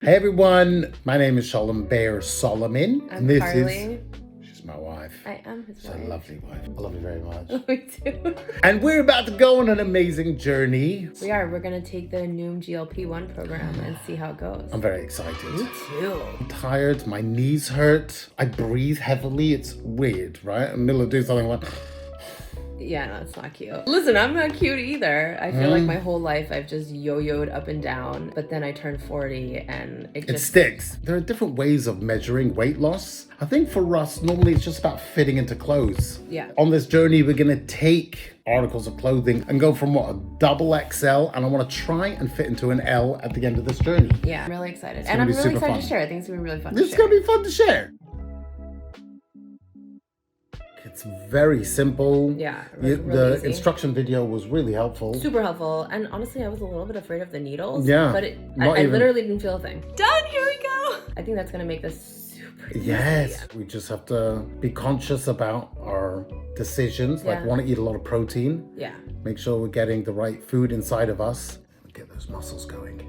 Hey everyone, my name is Sholom Bear Solomon, I'm and this Carli. she's my wife. I am his She's wife. a lovely wife. I love you very much. Me too. And we're about to go on an amazing journey. We are. We're going to take the Noom GLP-1 Program and see how it goes. I'm very excited. Me too. I'm tired, my knees hurt, I breathe heavily. It's weird, right? In the middle of doing something like... Yeah, no, it's not cute. Listen, I'm not cute either. I feel like my whole life I've just yo-yoed up and down, but then I turned 40 and It sticks. There are different ways of measuring weight loss. I think for us, normally it's just about fitting into clothes. Yeah. On this journey, we're gonna take articles of clothing and go from a double XL, and I wanna try and fit into an L at the end of this journey. Yeah, I'm really excited. And I'm be really super excited fun. to share. I think it's going to be really fun This to is share. gonna be fun to share. It's very simple. Yeah, The really easy. instruction video was really helpful. Super helpful. And honestly, I was a little bit afraid of the needles. Yeah, But I literally didn't feel a thing. Done! Here we go! I think that's going to make this super easy. Yes, we just have to be conscious about our decisions. Like, Yeah. want to eat a lot of protein. Yeah. Make sure we're getting the right food inside of us. Get those muscles going.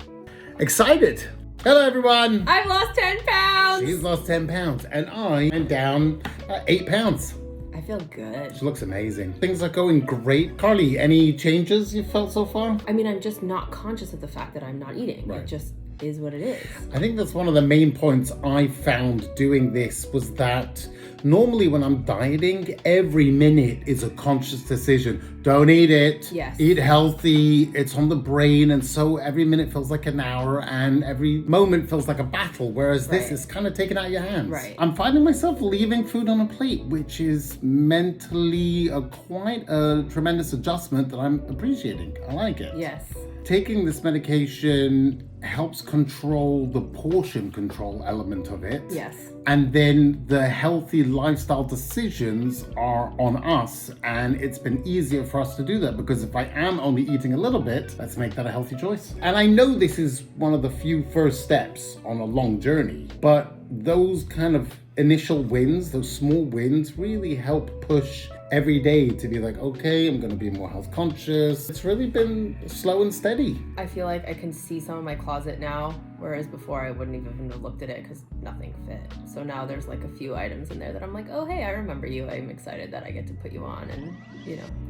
Excited! Hello, everyone! I've lost 10 pounds! She's lost 10 pounds, and I am down 8 pounds. I feel good. She looks amazing. Things are going great. Carli, any changes you felt so far? I mean, I'm just not conscious of the fact that I'm not eating. Right. It just is what it is. I think that's one of the main points I found doing this was that normally when I'm dieting, every minute is a conscious decision. Don't eat it. Yes. Eat healthy. It's on the brain. And so every minute feels like an hour and every moment feels like a battle. Whereas this Right. is kind of taken out of your hands. Right. I'm finding myself leaving food on a plate, which is mentally quite a tremendous adjustment that I'm appreciating. I like it. Yes. Taking this medication helps control the portion control element of it. Yes. And then the healthy lifestyle decisions are on us. And it's been easier for us to do that because if I am only eating a little bit, let's make that a healthy choice. And I know this is one of the few first steps on a long journey, but those kind of initial wins, those small wins really help push every day to be like, okay, I'm gonna be more health conscious. It's really been slow and steady. I feel like I can see some of my closet now, whereas before I wouldn't even have looked at it because nothing fit. So now there's like a few items in there that I'm like, oh, hey, I remember you. I'm excited that I get to put you on and,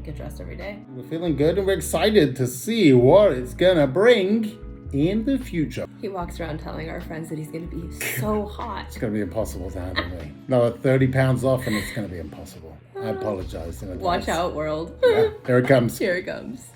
get dressed every day. We're feeling good and we're excited to see what it's gonna bring in the future. He walks around telling our friends that he's going to be so hot. It's gonna be impossible to handle me. No, 30 pounds off and it's gonna be impossible. I apologize in advance. Watch out, world. Yeah, here it comes. Here it comes.